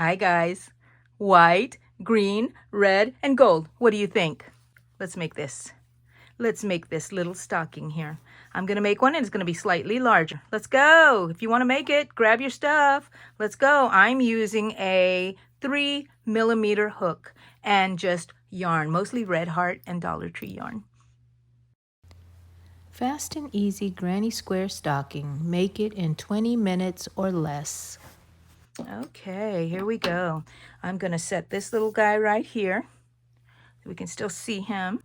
Hi guys. White, green, red, and gold. What do you think? Let's make this. Let's make this little stocking here. I'm going to make one and it's going to be slightly larger. Let's go. If you want to make it, grab your stuff. Let's go. I'm using a 3mm hook and just yarn, mostly Red Heart and Dollar Tree yarn. Fast and easy granny square stocking. Make it in 20 minutes or less. Okay, here we go. I'm going to set this little guy right here so we can still see him.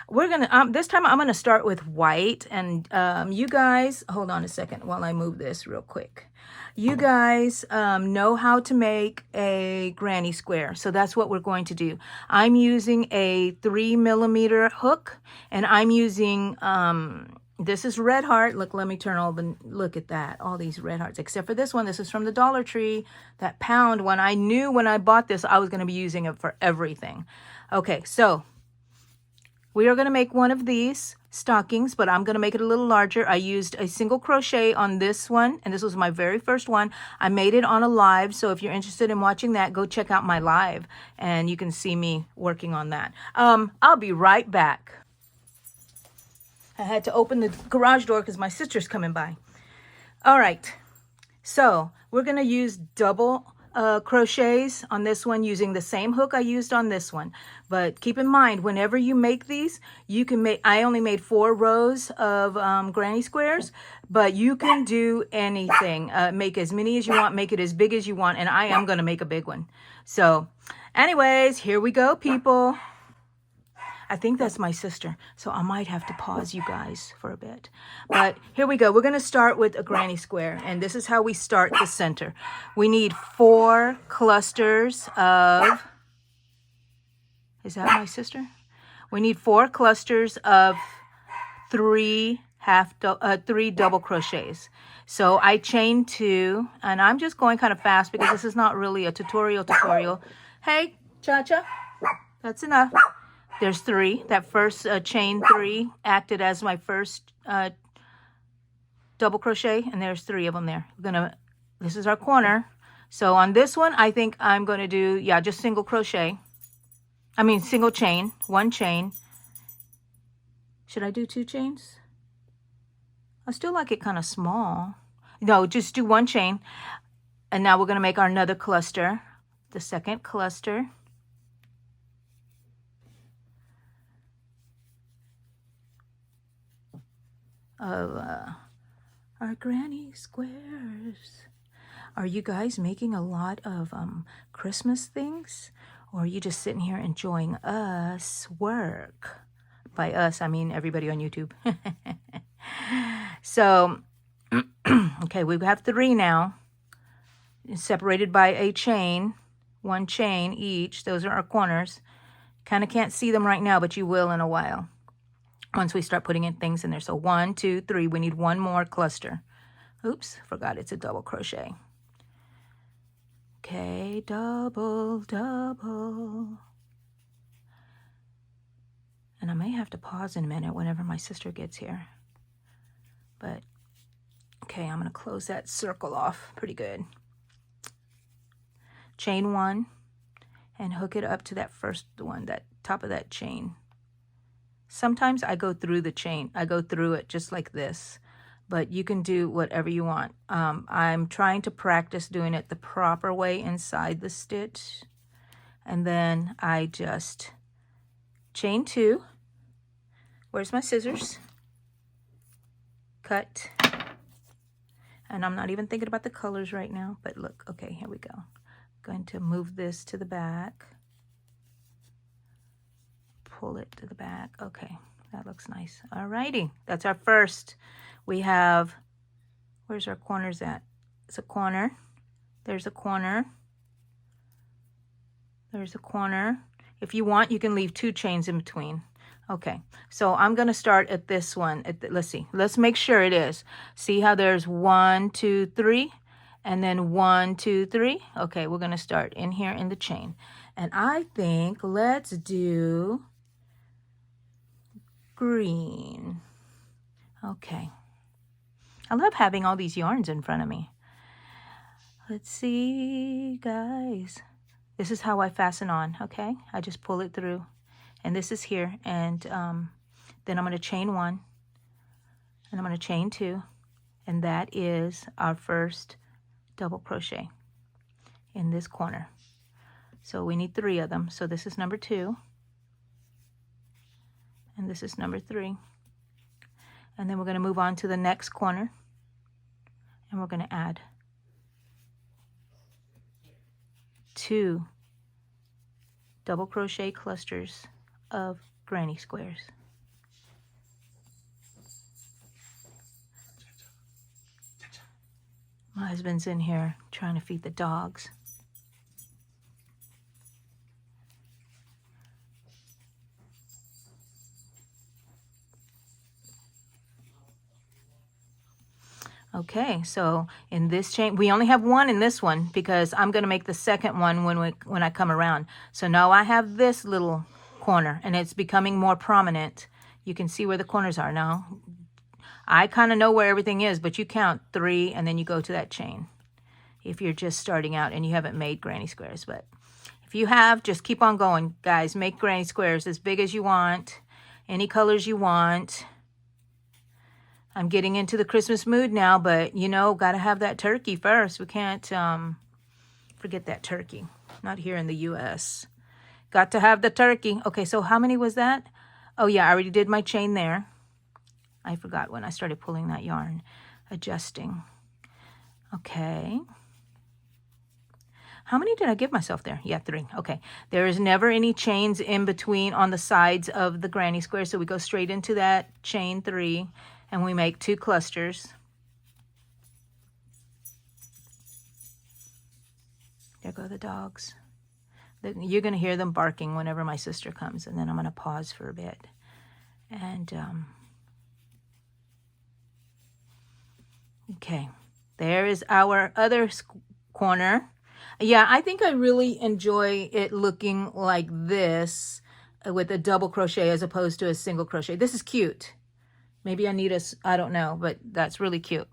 We're going to, this time I'm going to start with white, and you guys, hold on a second while I move this real quick. You guys know how to make a granny square, so that's what we're going to do. I'm using a 3mm hook, and I'm using, this is Red Heart. Look, let me turn all the, look at that, all these red hearts, except for this one. This is from the Dollar Tree, that pound one. I knew when I bought this, I was going to be using it for everything. Okay, so we are going to make one of these stockings, but I'm going to make it a little larger. I used a single crochet on this one, and this was my very first one. I made it on a live, so if you're interested in watching that, go check out my live, and you can see me working on that. I'll be right back. I had to open the garage door because my sister's coming by. All right, so we're going to use double crochets on this one using the same hook I used on this one. But keep in mind, whenever you make these, you can make, I only made 4 rows of granny squares, but you can do anything. Make as many as you want, make it as big as you want, and I am going to make a big one. So anyways, here we go, people. I think that's my sister, so I might have to pause you guys for a bit. But here we go. We're going to start with a granny square, and this is how we start the center. We need 4 clusters of, is that my sister? We need 4 clusters of 3 double crochets. So I chain 2, and I'm just going kind of fast because this is not really a tutorial. Hey, Cha-Cha, that's enough. There's 3. That first chain 3 acted as my first double crochet, and there's 3 of them there. This is our corner. So on this one, I think I'm going to do, yeah, just single crochet. I mean, single chain, 1 chain. Should I do 2 chains? I still like it kind of small. No, just do 1 chain. And now we're going to make our another cluster, the second cluster. Of our granny squares. Are you guys making a lot of Christmas things, or are you just sitting here enjoying us work? By us, I mean everybody on YouTube. So okay, we have 3 now, separated by a chain, 1 chain each. Those are our corners. Kind of can't see them right now, but you will in a while once we start putting in things in there. So 1, 2, 3, we need 1 more cluster. Oops, forgot it's a double crochet. Okay, double. And I may have to pause in a minute whenever my sister gets here. But, okay, I'm going to close that circle off pretty good. Chain 1 and hook it up to that first one, that top of that chain. Sometimes I go through the chain. I go through it just like this, but you can do whatever you want. I'm trying to practice doing it the proper way inside the stitch. And then I just chain 2. Where's my scissors? Cut. And I'm not even thinking about the colors right now, but look, okay, here we go. I'm going to move this to the back. Pull it to the back. Okay, that looks nice. Alrighty, that's our first. We have, where's our corners at? It's a corner. There's a corner. There's a corner. If you want, you can leave 2 chains in between. Okay, so I'm going to start at this one. Let's see. Let's make sure it is. See how there's 1, 2, 3, and then 1, 2, 3. Okay, we're going to start in here in the chain. And I think let's do green. Okay. I love having all these yarns in front of me. Let's see, guys. This is how I fasten on, okay? I just pull it through. And this is here. And then I'm going to chain 1. And I'm going to chain 2. And that is our first double crochet in this corner. So we need 3 of them. So this is number 2. And this is number 3. And then we're going to move on to the next corner. And we're going to add 2 double crochet clusters of granny squares. My husband's in here trying to feed the dogs. Okay, so in this chain, we only have 1 in this one because I'm going to make the second one when I come around. So now I have this little corner and it's becoming more prominent. You can see where the corners are now. I kind of know where everything is, but you count 3 and then you go to that chain. If you're just starting out and you haven't made granny squares, but if you have, just keep on going, guys. Make granny squares as big as you want, any colors you want. I'm getting into the Christmas mood now, but, you know, got to have that turkey first. We can't forget that turkey. Not here in the U.S. Got to have the turkey. Okay, so how many was that? Oh, yeah, I already did my chain there. I forgot when I started pulling that yarn. Adjusting. Okay. How many did I give myself there? Yeah, 3. Okay. There is never any chains in between on the sides of the granny square, so we go straight into that chain 3. And we make 2 clusters. There go the dogs. You're going to hear them barking whenever my sister comes, and then I'm going to pause for a bit. And, okay, there is our other corner. Yeah, I think I really enjoy it looking like this with a double crochet as opposed to a single crochet. This is cute. Maybe I need I don't know, but that's really cute.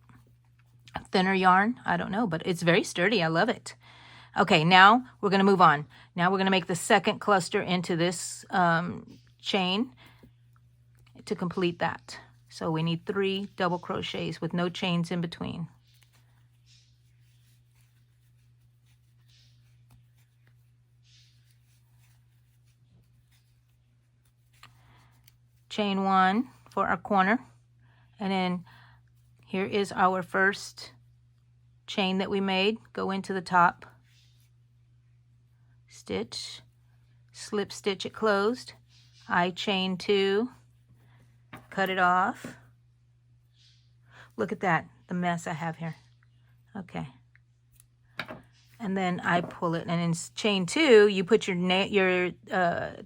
Thinner yarn, I don't know, but it's very sturdy. I love it. Okay, now we're going to move on. Now we're going to make the second cluster into this chain to complete that. So we need 3 double crochets with no chains in between. Chain 1 for our corner, and then here is our first chain that we made. Go into the top, stitch, slip stitch it closed. I chain 2, cut it off. Look at that, the mess I have here. Okay, and then I pull it, and in chain 2 you put your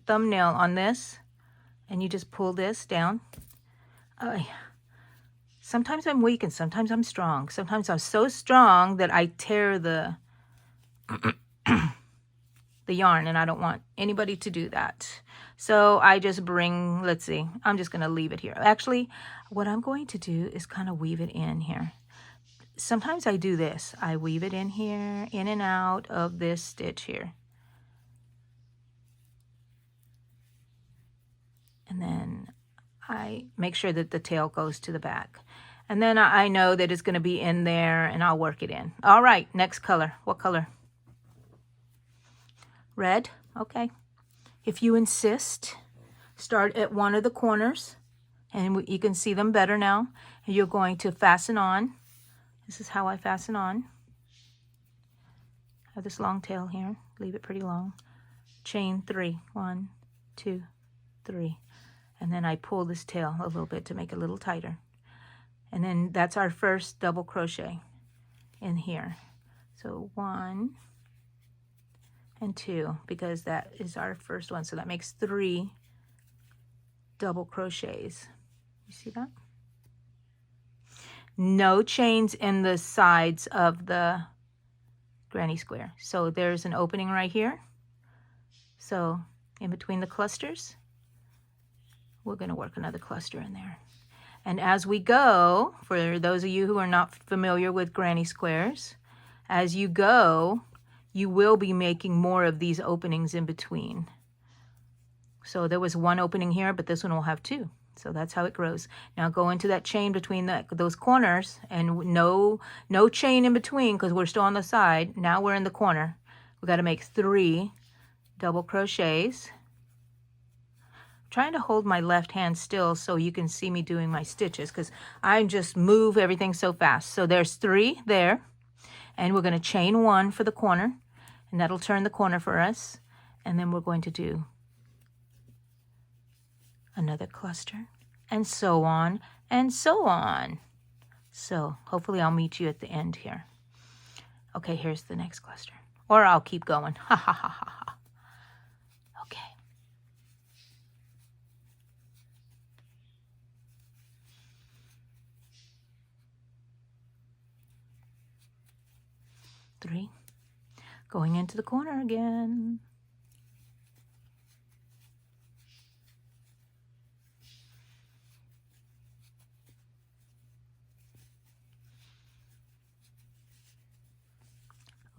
thumbnail on this, and you just pull this down. Sometimes I'm weak and sometimes I'm strong. Sometimes I'm so strong that I tear the yarn, and I don't want anybody to do that. So I just bring, let's see, I'm just going to leave it here. Actually, what I'm going to do is kind of weave it in here. Sometimes I do this. I weave it in here, in and out of this stitch here. And then I make sure that the tail goes to the back. And then I know that it's going to be in there, and I'll work it in. All right, next color. What color? Red? Okay. If you insist, start at one of the corners, and you can see them better now. And you're going to fasten on. This is how I fasten on. I have this long tail here. Leave it pretty long. Chain 3. 1, 2, 3. And then I pull this tail a little bit to make it a little tighter. And then that's our first double crochet in here. So 1 and 2, because that is our first one. So that makes 3 double crochets. You see that? No chains in the sides of the granny square. So there's an opening right here. So in between the clusters, we're going to work another cluster in there. And as we go, for those of you who are not familiar with granny squares, as you go, you will be making more of these openings in between. So there was one opening here, but this one will have two. So that's how it grows. Now go into that chain between those corners, and no chain in between because we're still on the side. Now we're in the corner. We got to make 3 double crochets. I'm trying to hold my left hand still so you can see me doing my stitches because I just move everything so fast. So there's 3 there, and we're going to chain 1 for the corner, and that'll turn the corner for us. And then we're going to do another cluster, and so on and so on. So hopefully I'll meet you at the end here. Okay, here's the next cluster. Or I'll keep going. Ha ha ha ha ha. Okay. Three. Going into the corner again.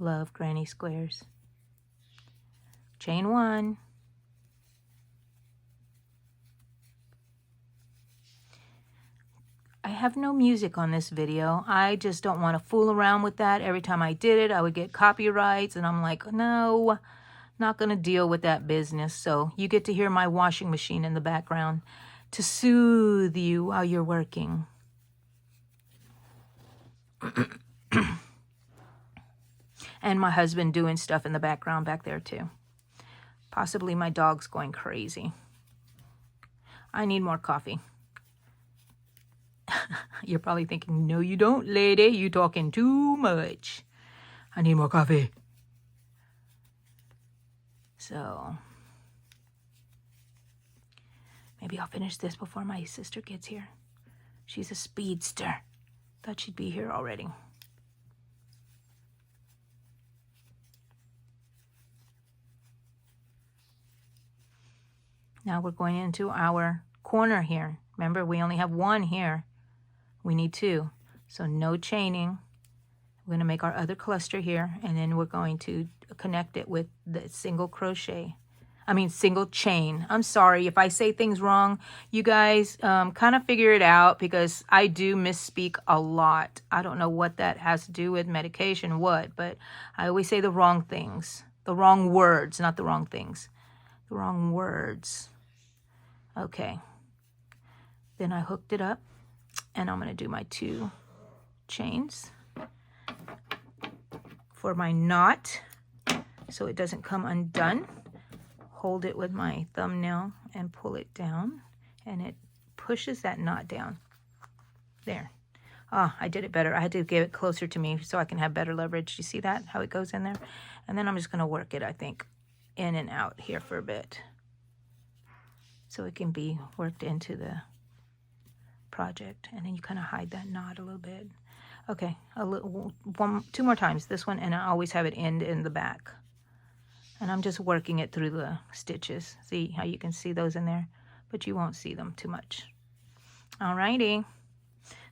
Love granny squares. Chain 1. I have no music on this video. I just don't want to fool around with that. Every time I did it, I would get copyrights, and I'm like, no, not going to deal with that business. So you get to hear my washing machine in the background to soothe you while you're working. And my husband doing stuff in the background back there too. Possibly my dog's going crazy. I need more coffee. You're probably thinking, no you don't, lady. You talking too much. I need more coffee. So maybe I'll finish this before my sister gets here. She's a speedster. Thought she'd be here already. Now we're going into our corner here. Remember, we only have 1 here. We need 2. So no chaining. We're going to make our other cluster here, and then we're going to connect it with the single chain. I'm sorry if I say things wrong. You guys kind of figure it out because I do misspeak a lot. I don't know what that has to do with medication, but I always say the wrong things. The wrong words, not the wrong things. The wrong words. Okay. Then I hooked it up, and I'm going to do my 2 chains for my knot so it doesn't come undone. Hold it with my thumbnail and pull it down, and it pushes that knot down. There. Ah, I did it better. I had to get it closer to me so I can have better leverage. You see that? How it goes in there? And then I'm just going to work it, I think, in and out here for a bit so it can be worked into the project. And then you kind of hide that knot a little bit. Okay, 2 more times. This one, and I always have it end in the back. And I'm just working it through the stitches. See how you can see those in there? But you won't see them too much. Alrighty.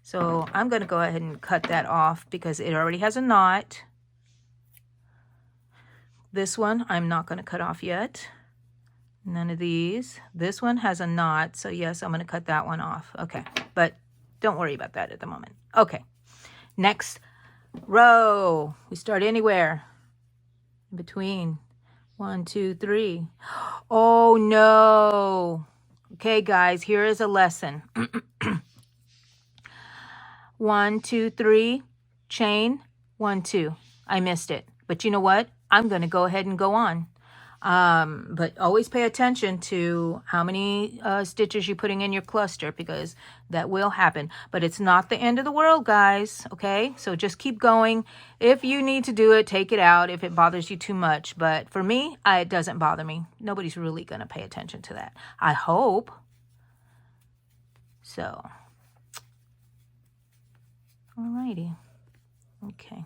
So I'm going to go ahead and cut that off because it already has a knot. This one I'm not going to cut off yet. None of these. This one has a knot, so yes, I'm going to cut that one off. Okay, but don't worry about that at the moment. Okay, next row. We start anywhere in between. 1, 2, 3. Oh no. Okay, guys, here is a lesson. 1, 2, 3, chain, 1, 2. I missed it, but you know what? I'm going to go ahead and go on. But always pay attention to how many stitches you're putting in your cluster because that will happen. But it's not the end of the world, guys, okay? So just keep going. If you need to do it, take it out if it bothers you too much. But for me, it doesn't bother me. Nobody's really going to pay attention to that. I hope. So, alrighty. Okay.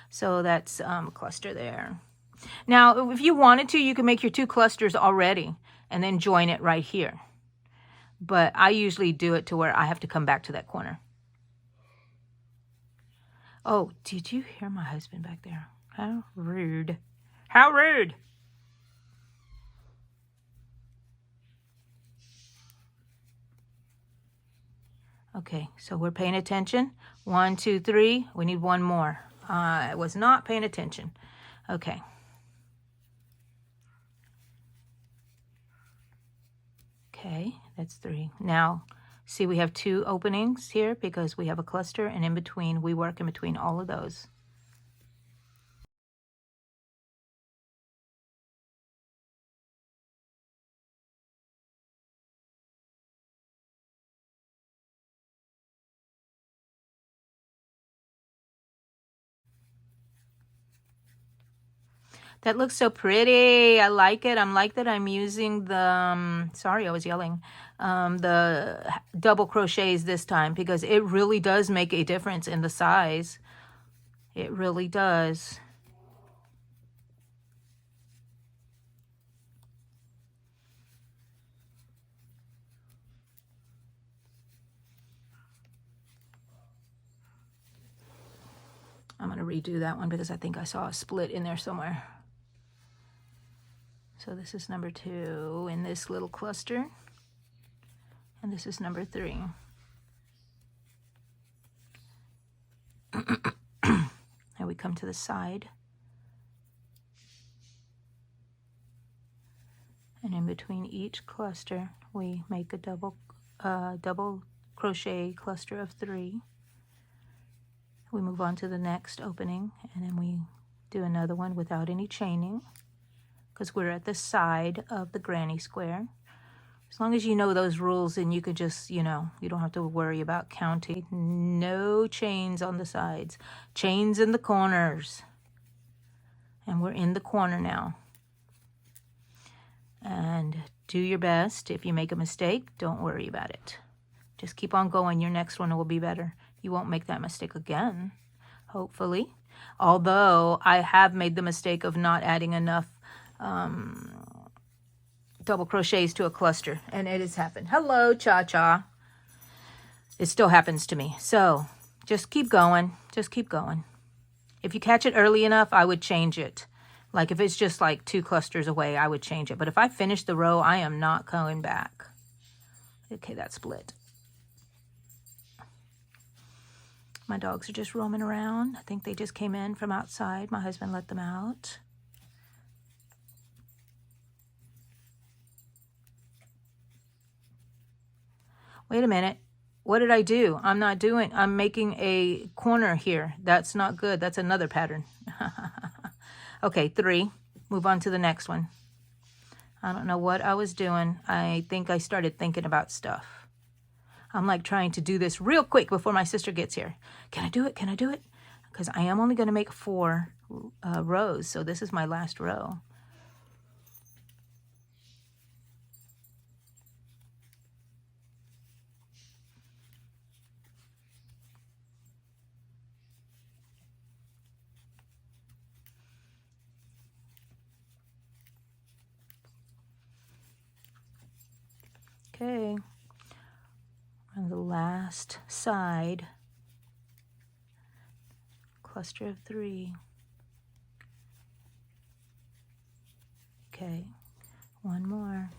So that's a cluster there. Now, if you wanted to, you can make your 2 clusters already and then join it right here. But I usually do it to where I have to come back to that corner. Oh, did you hear my husband back there? How rude. How rude. Okay, so we're paying attention. 1, 2, 3. We need one more. I was not paying attention. Okay. Okay, that's 3. Now, see, we have 2 openings here because we have a cluster, and in between, we work in between all of those. That looks so pretty. I like it. I'm like that I'm using the, sorry, I was yelling, the double crochets this time because it really does make a difference in the size. It really does. I'm going to redo that one because I think I saw a split in there somewhere. So this is number 2 in this little cluster. And this is number 3. Now we come to the side. And in between each cluster, we make a double crochet cluster of 3. We move on to the next opening, and then we do another one without any chaining because we're at the side of the granny square. As long as you know those rules, and you could just, you know, you don't have to worry about counting. No chains on the sides, chains in the corners. And we're in the corner now. And do your best. If you make a mistake, don't worry about it. Just keep on going. Your next one will be better. You won't make that mistake again, hopefully. Although I have made the mistake of not adding enough double crochets to a cluster, and it has happened. Hello, Cha-Cha. It still happens to me. So just keep going. Just keep going. If you catch it early enough, I would change it. Like if it's just like 2 clusters away, I would change it. But if I finish the row, I am not going back. Okay, that's split. My dogs are just roaming around. I think they just came in from outside. My husband let them out. Wait a minute. What did I do? I'm making a corner here. That's not good. That's another pattern. Okay, 3. Move on to the next one. I don't know what I was doing. I think I started thinking about stuff. I'm like trying to do this real quick before my sister gets here. Can I do it? Can I do it? Because I am only going to make 4 rows. So this is my last row. Okay. On the last side, cluster of 3. Okay, one more.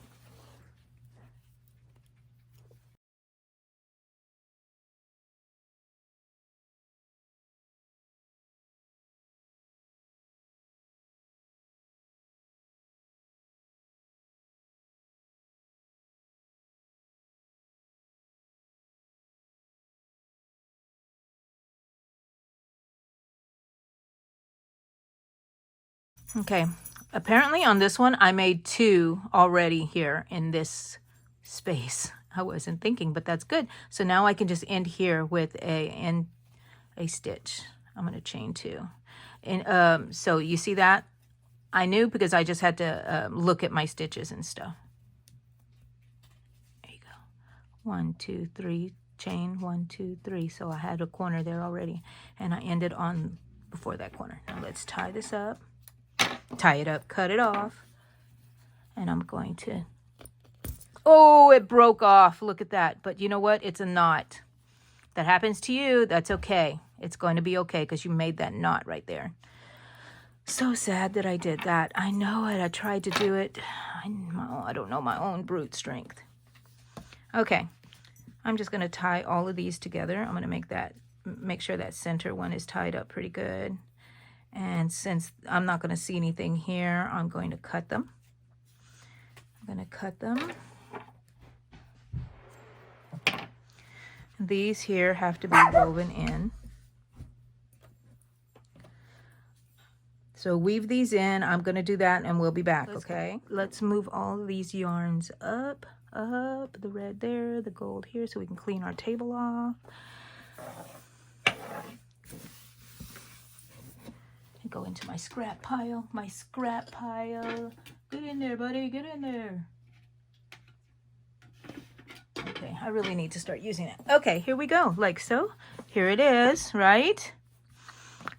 Okay, apparently on this one, I made 2 already here in this space. I wasn't thinking, but that's good. So now I can just end here with a stitch. I'm going to chain 2. And so you see that? I knew because I just had to look at my stitches and stuff. There you go. 1, 2, 3, chain 1, 2, 3. So I had a corner there already, and I ended on before that corner. Now let's tie this up. Tie it up, cut it off, and I'm going to, oh, it broke off. Look at that. But you know what? It's a knot. That happens to you. That's okay. It's going to be okay because you made that knot right there. So sad that I did that. I know it. I tried to do it. I don't know my own brute strength. Okay. I'm just going to tie all of these together. I'm going to make sure that center one is tied up pretty good. And since I'm not going to see anything here, I'm going to cut them. I'm going to cut them. These here have to be woven in. So weave these in. I'm going to do that and we'll be back, okay? Let's move all of these yarns up, the red there, the gold here, so we can clean our table off. And go into my scrap pile, Get in there, buddy, get in there. Okay, I really need to start using it. Okay, here we go, like so. Here it is, right?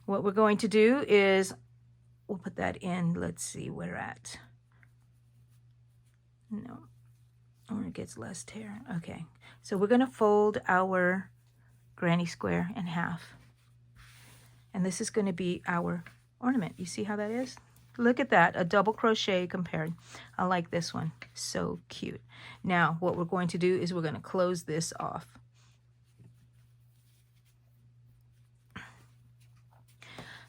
What we're going to do is we'll put that in. Let's see where we're at. No, or it gets less tear. Okay, so we're going to fold our granny square in half. And this is going to be our ornament. You see how that is? Look at that, a double crochet compared. I like this one, so cute. Now, what we're going to do is we're going to close this off.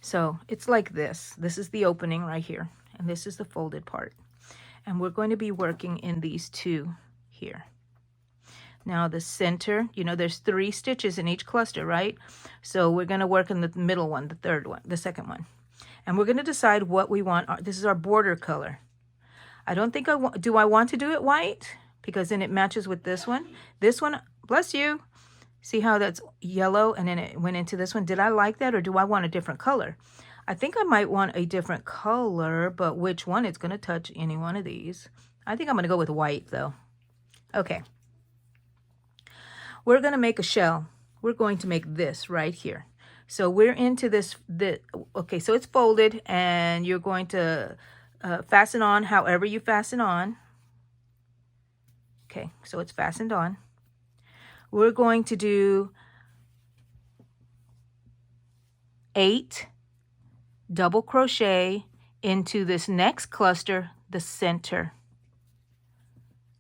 So it's like this. This is the opening right here, and this is the folded part. And we're going to be working in these two here. Now the center, you know, there's 3 stitches in each cluster, right? So we're going to work in the middle one, the third one, the second one. And we're going to decide what we want. This is our border color. I don't think do I want to do it white? Because then it matches with this one. This one, bless you. See how that's yellow and then it went into this one? Did I like that or do I want a different color? I think I might want a different color, but which one? It's going to touch any one of these. I think I'm going to go with white though. Okay. We're going to make a shell. We're going to make this right here. So we're into this, okay, so it's folded and you're going to fasten on however you fasten on. Okay, so it's fastened on. We're going to do 8 double crochet into this next cluster, the center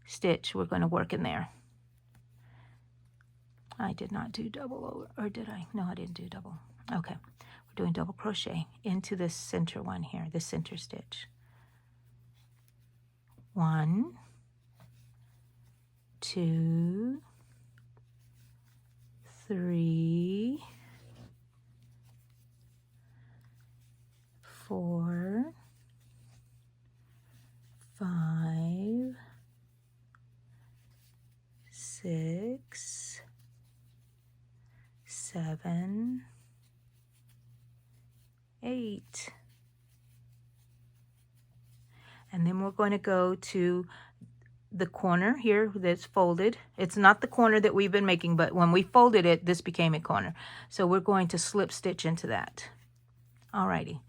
stitch. We're going to work in there. I did not do double over, or did I? No, I didn't do double. Okay, we're doing double crochet into this center one here, the center stitch. 1, 2, 3, 4, 5, 6, 7, 8. And then we're going to go to the corner here that's folded. It's not the corner that we've been making, but when we folded it, this became a corner. So we're going to slip stitch into that. Alrighty.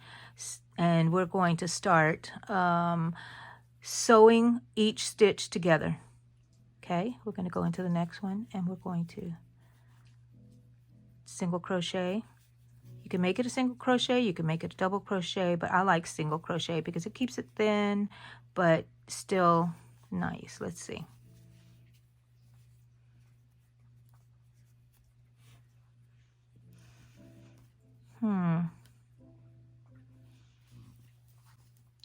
And we're going to start sewing each stitch together. Okay, we're going to go into the next one and we're going to single crochet. You can make it a single crochet, you can make it a double crochet, but I like single crochet because it keeps it thin, but still nice. Let's see.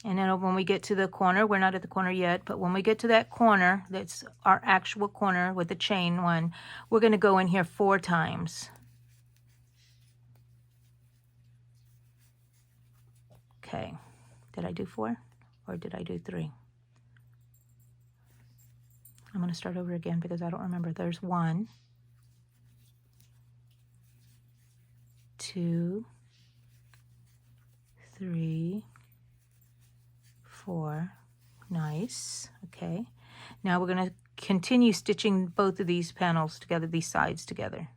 And then when we get to the corner, we're not at the corner yet, but when we get to that corner, that's our actual corner with the chain one, we're going to go in here 4 times. Okay, did I do 4 or did I do 3? I'm going to start over again because I don't remember. There's 1, 2, 3, 4. Nice. Okay. Now we're going to continue stitching both of these panels together, these sides together.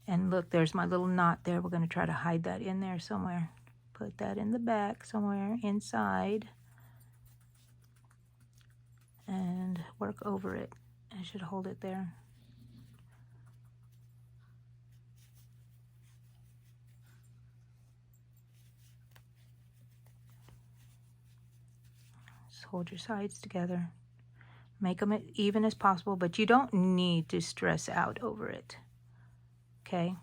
And look, there's my little knot there. We're going to try to hide that in there somewhere. Put that in the back somewhere inside. And work over it. I should hold it there. Just hold your sides together. Make them as even as possible, but you don't need to stress out over it. Okay?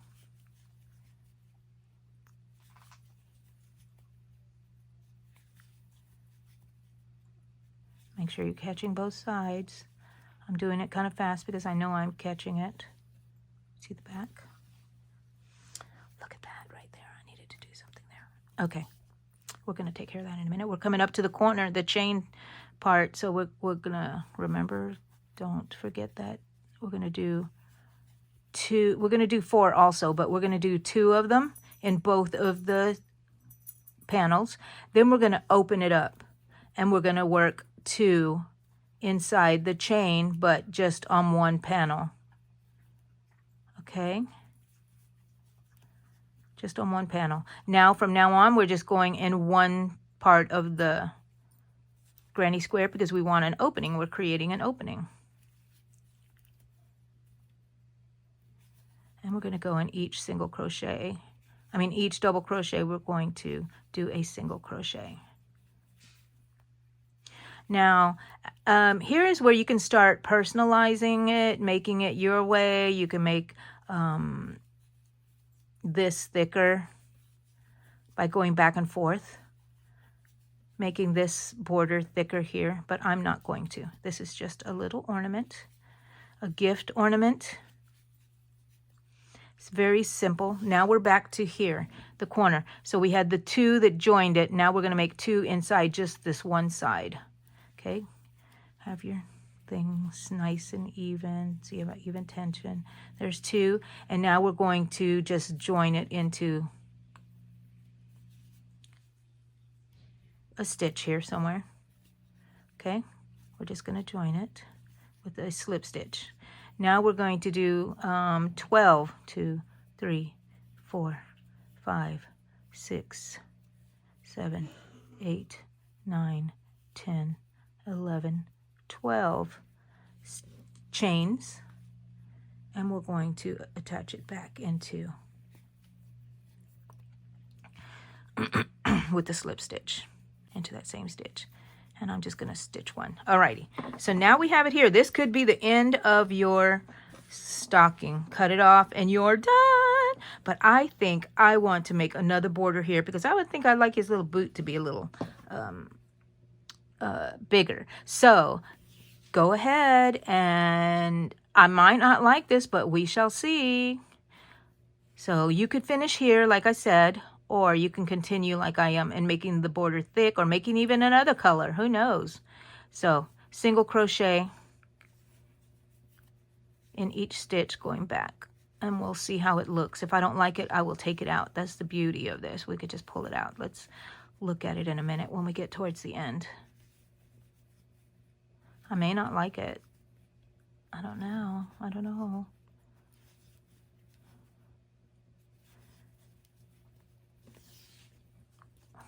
Make sure you're catching both sides. I'm doing it kind of fast because I know I'm catching it. See the back? Look at that right there. I needed to do something there. Okay. We're going to take care of that in a minute. We're coming up to the corner, the chain part. So we're going to remember, don't forget that we're going to do 2. We're going to do 4 also, but we're going to do 2 of them in both of the panels. Then we're going to open it up and we're going to work 2 inside the chain, but just on one panel. Okay? Just on one panel. Now, from now on, we're just going in one part of the granny square because we want an opening. We're creating an opening. And we're going to go in each single crochet. Each double crochet, we're going to do a single crochet. Now, here is where you can start personalizing it, making it your way. You can make this thicker by going back and forth, making this border thicker here, but I'm not going to. This is just a little ornament, a gift ornament. It's very simple. Now we're back to here, the corner. So we had the 2 that joined it. Now we're going to make 2 inside just this one side. Okay, have your things nice and even. See about even tension. There's 2, and now we're going to just join it into a stitch here somewhere. Okay, we're just going to join it with a slip stitch. Now we're going to do 12, 2, 3, 4, 5, 6, 7, 8, 9, 10, 11, 12 chains, and we're going to attach it back into with the slip stitch into that same stitch, and I'm just going to stitch 1. Alrighty, so now we have it here. This could be the end of your stocking. Cut it off and you're done. But I think I want to make another border here because I would think I'd like his little boot to be a little bigger. So go ahead, and I might not like this, but we shall see. So you could finish here like I said, or you can continue like I am and making the border thick, or making even another color, who knows. So single crochet in each stitch going back, and we'll see how it looks. If I don't like it, I will take it out. That's the beauty of this. We could just pull it out. Let's look at it in a minute when we get towards the end. I may not like it. I don't know. I don't know.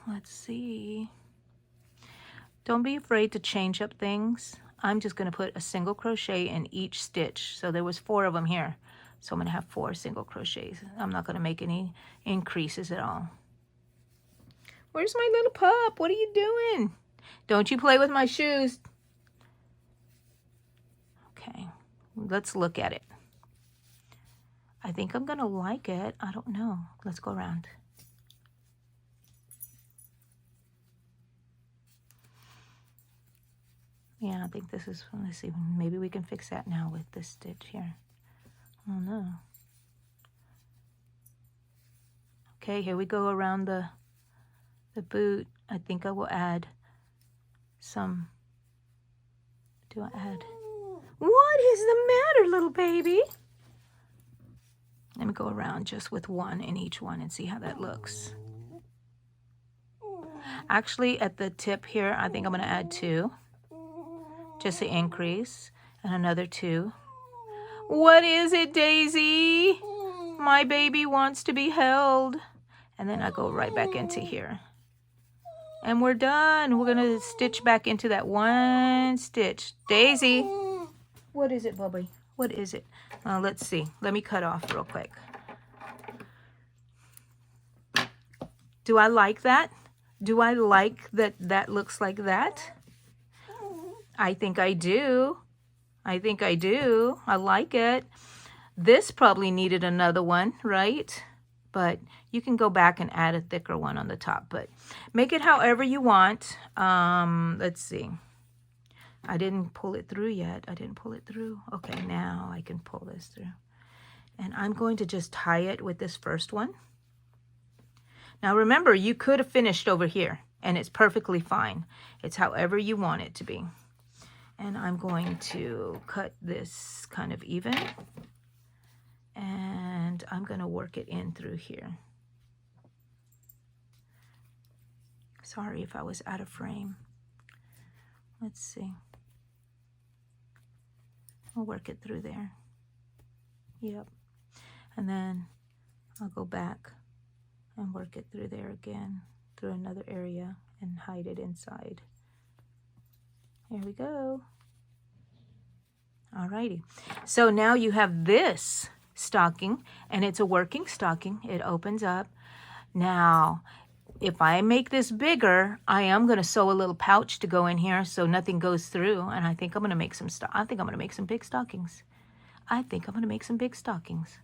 Let's see. Don't be afraid to change up things. I'm just going to put a single crochet in each stitch. So there was 4 of them here. So I'm going to have 4 single crochets. I'm not going to make any increases at all. Where's my little pup? What are you doing? Don't you play with my shoes. Okay, let's look at it. I think I'm going to like it. I don't know. Let's go around. Yeah, I think this is, let's see, maybe we can fix that now with this stitch here. Oh no. Okay, here we go around the boot. I think I will add some, do I add? What is the matter, little baby? Let me go around just with 1 in each one and see how that looks. Actually, at the tip here, I think I'm going to add 2. Just to increase, and another 2. What is it, Daisy? My baby wants to be held. And then I go right back into here. And we're done. We're going to stitch back into that 1 stitch. Daisy. What is it, Bubby? What is it? Let's see. Let me cut off real quick. Do I like that? Do I like that that looks like that? I think I do. I think I do. I like it. This probably needed another one, right? But you can go back and add a thicker one on the top, but make it however you want. Let's see. I didn't pull it through yet. I didn't pull it through. Okay, now I can pull this through. And I'm going to just tie it with this first one. Now remember, you could have finished over here, and it's perfectly fine. It's however you want it to be. And I'm going to cut this kind of even. And I'm going to work it in through here. Sorry if I was out of frame. Let's see. I'll work it through there. Yep. And then I'll go back and work it through there again, through another area, and hide it inside. Here we go. Alrighty. So now you have this stocking, and it's a working stocking. It opens up. Now, if I make this bigger, I am going to sew a little pouch to go in here so nothing goes through. And I think I'm going to make some big stockings. I think I'm going to make some big stockings.